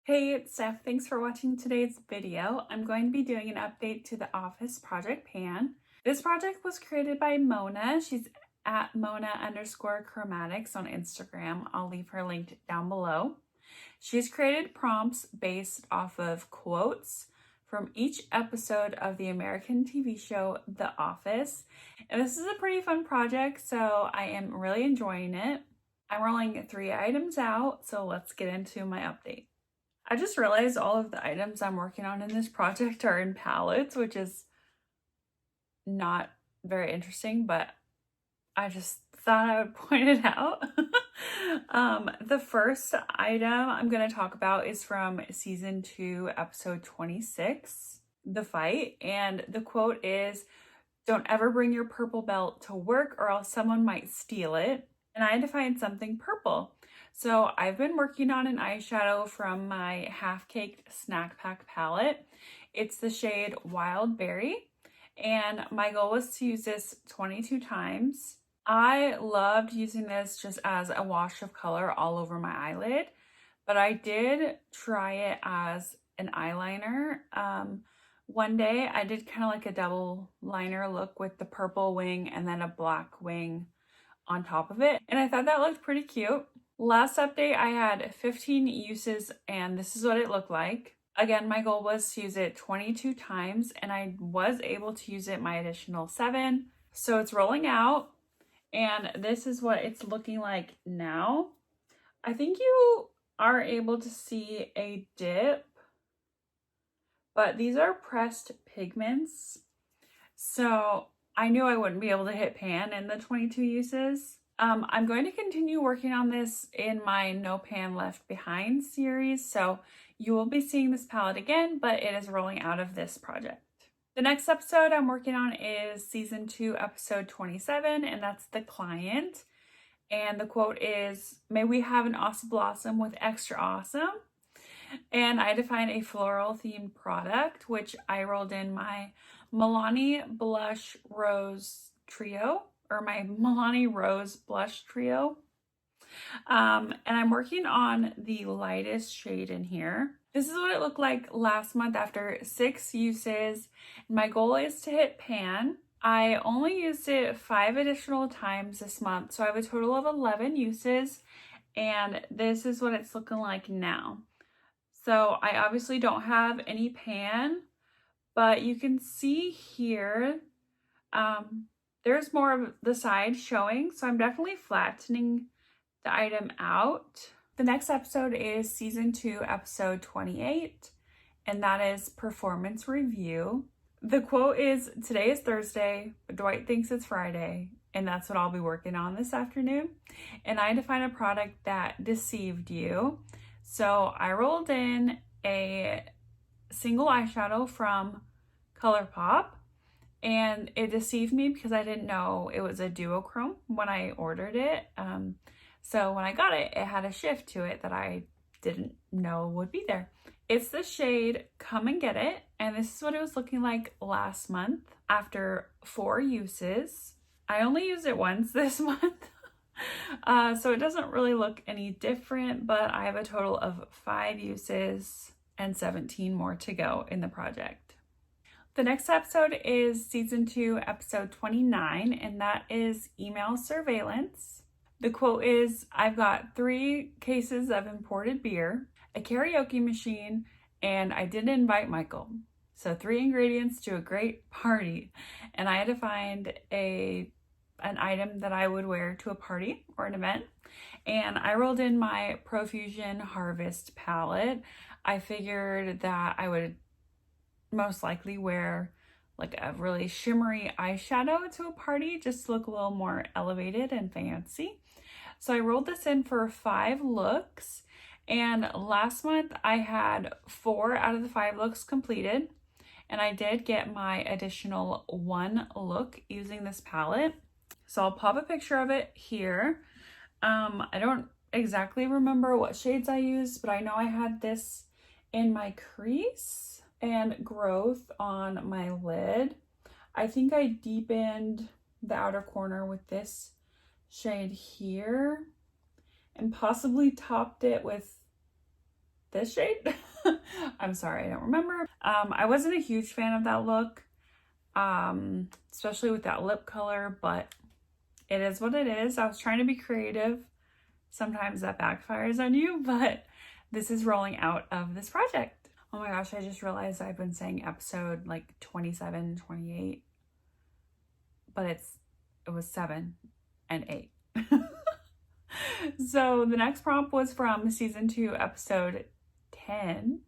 Hey, it's Steph. Thanks for watching today's video. I'm going to be doing an update to the Office Project Pan. This project was created by Mona. She's at Mona_chromatics on Instagram. I'll leave her linked down below. She's created prompts based off of quotes from each episode of the American TV show The Office. And this is a pretty fun project, so I am really enjoying it. I'm rolling 3 items out, so let's get into my update. I just realized all of the items I'm working on in this project are in palettes, which is not very interesting, but I just thought I would point it out. The first item I'm going to talk about is from season 2, episode 26, The Fight. And the quote is, "Don't ever bring your purple belt to work or else someone might steal it." And I had to find something purple. So I've been working on an eyeshadow from my Half Caked Snack Pack palette. It's the shade Wild Berry, and my goal was to use this 22 times. I loved using this just as a wash of color all over my eyelid, but I did try it as an eyeliner. One day I did kind of like a double liner look with the purple wing and then a black wing on top of it, and I thought that looked pretty cute. Last update I had 15 uses and this is what it looked like. Again, my goal was to use it 22 times and I was able to use it my additional 7. So it's rolling out and this is what it's looking like now. I think you are able to see a dip, but these are pressed pigments. So I knew I wouldn't be able to hit pan in the 22 uses. I'm going to continue working on this in my No Pan Left Behind series, so you will be seeing this palette again, but it is rolling out of this project. The next episode I'm working on is season 2, episode 27, and that's The Client. And the quote is, "May we have an awesome blossom with extra awesome." And I defined a floral themed product, which I rolled in my Milani Blush Rose Trio, or my Milani Rose Blush Trio. And I'm working on the lightest shade in here. This is what it looked like last month after 6 uses. My goal is to hit pan. I only used it 5 additional times this month, so I have a total of 11 uses, and this is what it's looking like now. So I obviously don't have any pan, but you can see here, there's more of the side showing, so I'm definitely flattening the item out. The next episode is season 2, episode 28, and that is performance review. The quote is, "Today is Thursday, but Dwight thinks it's Friday," and that's what I'll be working on this afternoon. And I had to find a product that deceived you. So I rolled in a single eyeshadow from ColourPop, and it deceived me because I didn't know it was a duochrome when I ordered it. So when I got it, it had a shift to it that I didn't know would be there. It's the shade Come and Get It, and this is what it was looking like last month after 4 uses. I only used it once this month, so it doesn't really look any different, but I have a total of 5 uses and 17 more to go in the project. The next episode is season 2, episode 29, and that is email surveillance. The quote is, "I've got 3 cases of imported beer, a karaoke machine, and I didn't invite Michael." So 3 ingredients to a great party. And I had to find an item that I would wear to a party or an event. And I rolled in my Profusion Harvest palette. I figured that I would most likely wear like a really shimmery eyeshadow to a party just to look a little more elevated and fancy. So I rolled this in for 5 looks, and last month I had 4 out of the 5 looks completed, and I did get my additional 1 look using this palette. So I'll pop a picture of it here. I don't exactly remember what shades I used, but I know I had this in my crease and growth on my lid. I think I deepened the outer corner with this shade here and possibly topped it with this shade. I'm sorry, I don't remember. I wasn't a huge fan of that look, especially with that lip color, but it is what it is. I was trying to be creative. Sometimes that backfires on you, but this is rolling out of this project. Oh my gosh, I just realized I've been saying episode like 27, 28, but it was 7 and 8. So the next prompt was from season 2, episode 10,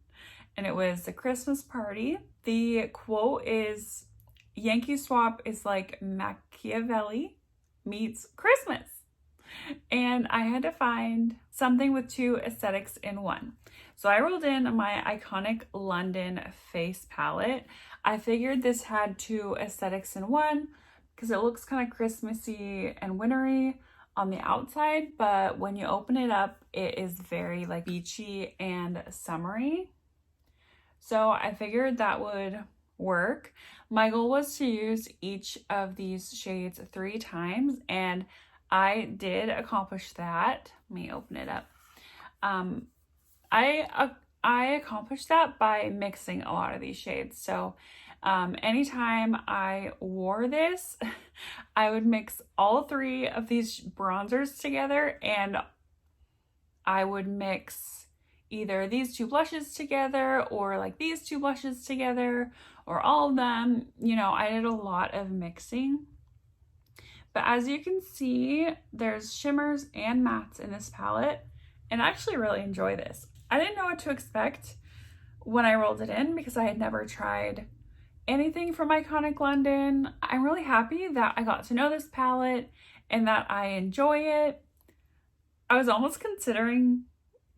and it was the Christmas party. The quote is, Yankee Swap is like Machiavelli meets Christmas. And I had to find something with 2 aesthetics in one. So I rolled in my iconic London face palette. I figured this had 2 aesthetics in one because it looks kind of Christmassy and wintry on the outside, but when you open it up, it is very like beachy and summery. So I figured that would work. My goal was to use each of these shades 3 times, and I did accomplish that. Let me open it up. I accomplished that by mixing a lot of these shades. So anytime I wore this, I would mix all 3 of these bronzers together, and I would mix either these 2 blushes together or like these 2 blushes together or all of them. You know, I did a lot of mixing. But as you can see, there's shimmers and mattes in this palette, and I actually really enjoy this. I didn't know what to expect when I rolled it in because I had never tried anything from Iconic London. I'm really happy that I got to know this palette and that I enjoy it. I was almost considering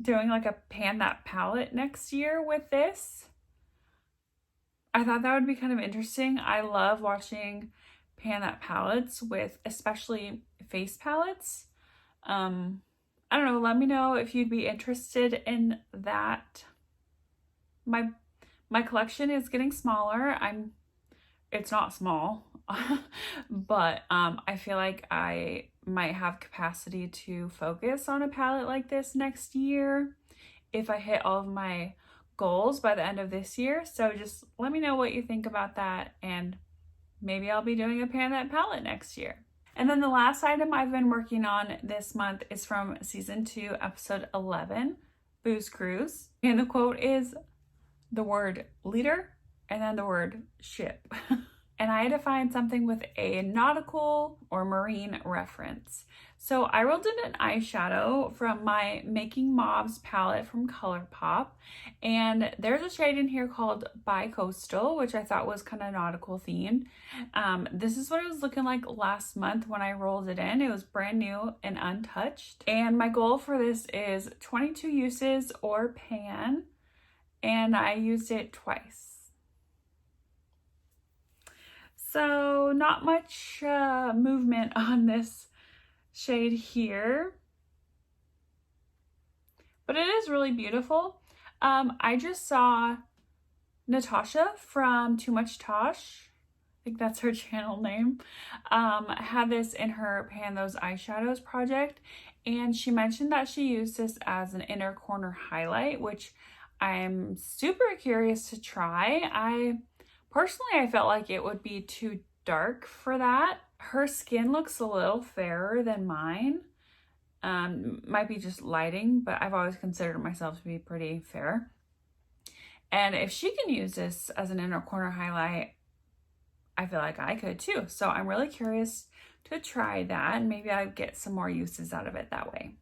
doing like a pan that palette next year with this. I thought that would be kind of interesting. I love watching pan that palettes with especially face palettes. I don't know, let me know if you'd be interested in that. My collection is getting smaller. It's not small, but I feel like I might have capacity to focus on a palette like this next year if I hit all of my goals by the end of this year. So just let me know what you think about that, and maybe I'll be doing a pan that palette next year. And then the last item I've been working on this month is from season 2, episode 11, Booze Cruise. And the quote is the word leader and then the word ship. And I had to find something with a nautical or marine reference. So I rolled in an eyeshadow from my Making Mauves palette from ColourPop. And there's a shade in here called Bi-Coastal, which I thought was kind of nautical themed. This is what it was looking like last month when I rolled it in. It was brand new and untouched. And my goal for this is 22 uses or pan. And I used it twice. So not much movement on this shade here, but it is really beautiful. I just saw Natasha from Too Much Tosh, I think that's her channel name, had this in her Pan Those Eyeshadows project, and she mentioned that she used this as an inner corner highlight, which I'm super curious to try. Personally, I felt like it would be too dark for that. Her skin looks a little fairer than mine. Might be just lighting, but I've always considered myself to be pretty fair. And if she can use this as an inner corner highlight, I feel like I could too. So I'm really curious to try that, and maybe I'd get some more uses out of it that way.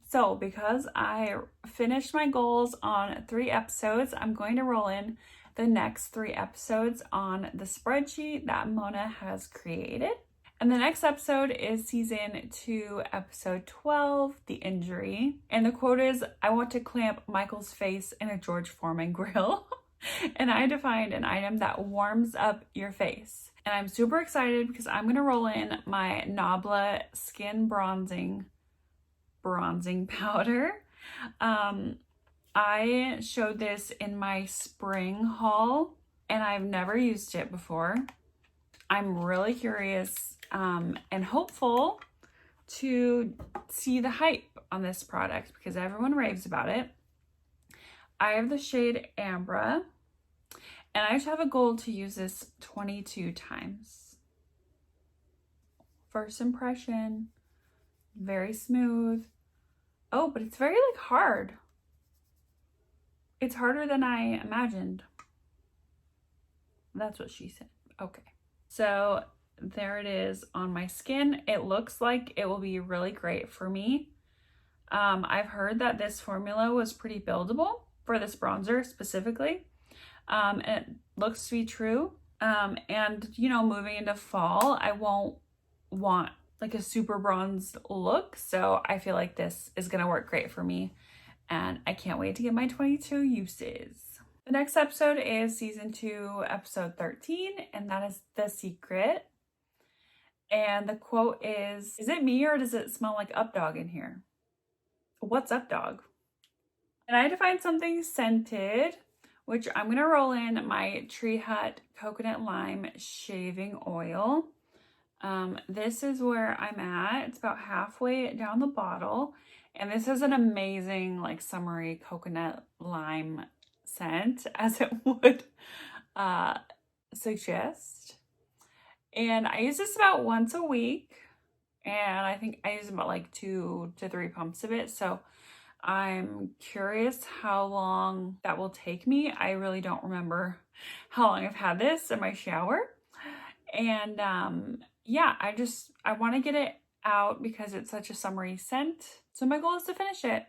So because I finished my goals on 3 episodes, I'm going to roll in the next 3 episodes on the spreadsheet that Mona has created. And the next episode is season 2, episode 12, The Injury. And the quote is, I want to clamp Michael's face in a George Foreman grill. And I defined an item that warms up your face. And I'm super excited because I'm gonna roll in my Nabla Skin bronzing powder. I showed this in my spring haul and I've never used it before. I'm really curious and hopeful to see the hype on this product because everyone raves about it. I have the shade Ambra, and I just have a goal to use this 22 times. First impression, very smooth. Oh, but it's very like hard. It's harder than I imagined. That's what she said. Okay. So there it is on my skin. It looks like it will be really great for me. I've heard that this formula was pretty buildable for this bronzer specifically. And it looks to be true. And you know, moving into fall, I won't want like a super bronzed look. So I feel like this is gonna work great for me. And I can't wait to get my 22 uses. The next episode is season 2, episode 13, and that is The Secret. And the quote is it me or does it smell like Updog in here? What's Updog? And I had to find something scented, which I'm gonna roll in my Tree Hut Coconut Lime Shaving Oil. This is where I'm at. It's about halfway down the bottle. And this is an amazing, like, summery coconut lime scent, as it would suggest. And I use this about once a week. And I think I use about like 2 to 3 pumps of it. So I'm curious how long that will take me. I really don't remember how long I've had this in my shower. And yeah, I want to get it out because it's such a summery scent. So my goal is to finish it.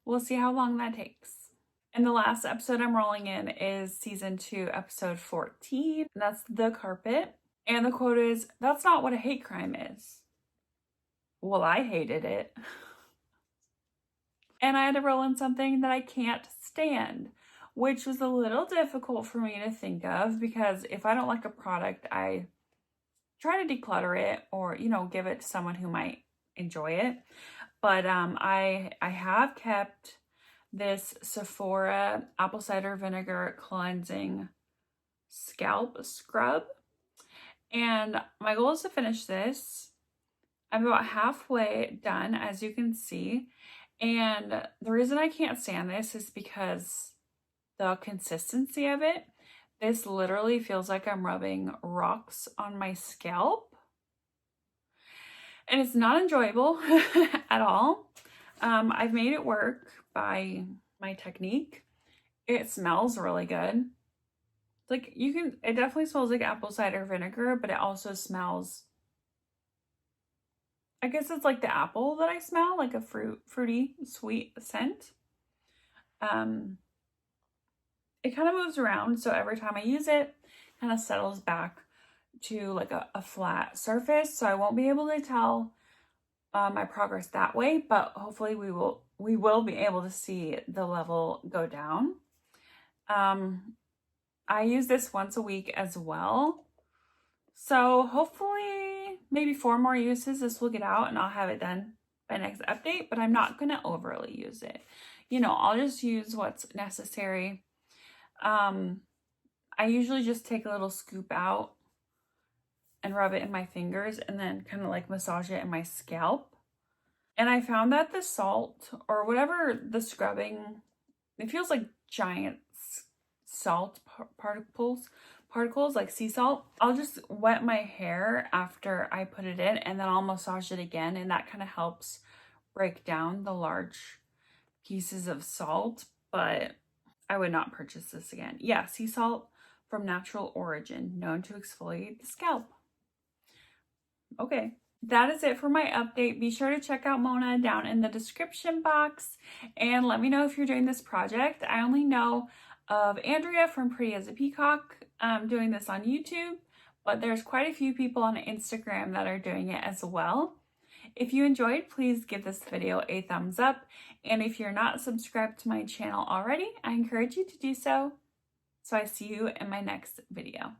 We'll see how long that takes. And the last episode I'm rolling in is season 2, episode 14. And that's The Carpet. And the quote is, "That's not what a hate crime is." Well, I hated it. And I had to roll in something that I can't stand, which was a little difficult for me to think of because if I don't like a product, I try to declutter it or, you know, give it to someone who might enjoy it. But I have kept this Sephora apple cider vinegar cleansing scalp scrub. And my goal is to finish this. I'm about halfway done, as you can see. And the reason I can't stand this is because the consistency of it. This literally feels like I'm rubbing rocks on my scalp. And it's not enjoyable at all. I've made it work by my technique. It smells really good. Like it definitely smells like apple cider vinegar, but it also smells, I guess it's like the apple that I smell, like a fruity, sweet scent. It kind of moves around, so every time I use it, it kind of settles back to like a flat surface, so I won't be able to tell my progress that way, but hopefully we will be able to see the level go down. I use this once a week as well, so hopefully maybe 4 more uses this will get out and I'll have it done by next update, but I'm not going to overly use it. You know, I'll just use what's necessary. I usually just take a little scoop out and rub it in my fingers and then kind of like massage it in my scalp. And I found that the salt or whatever the scrubbing, it feels like giant salt particles like sea salt. I'll just wet my hair after I put it in and then I'll massage it again, and that kind of helps break down the large pieces of salt, but I would not purchase this again. Yeah, sea salt from natural origin, known to exfoliate the scalp. Okay, that is it for my update. Be sure to check out Mona down in the description box and let me know if you're doing this project. I only know of Andrea from Pretty as a Peacock doing this on YouTube, but there's quite a few people on Instagram that are doing it as well. If you enjoyed, please give this video a thumbs up. And if you're not subscribed to my channel already, I encourage you to do so. So I see you in my next video.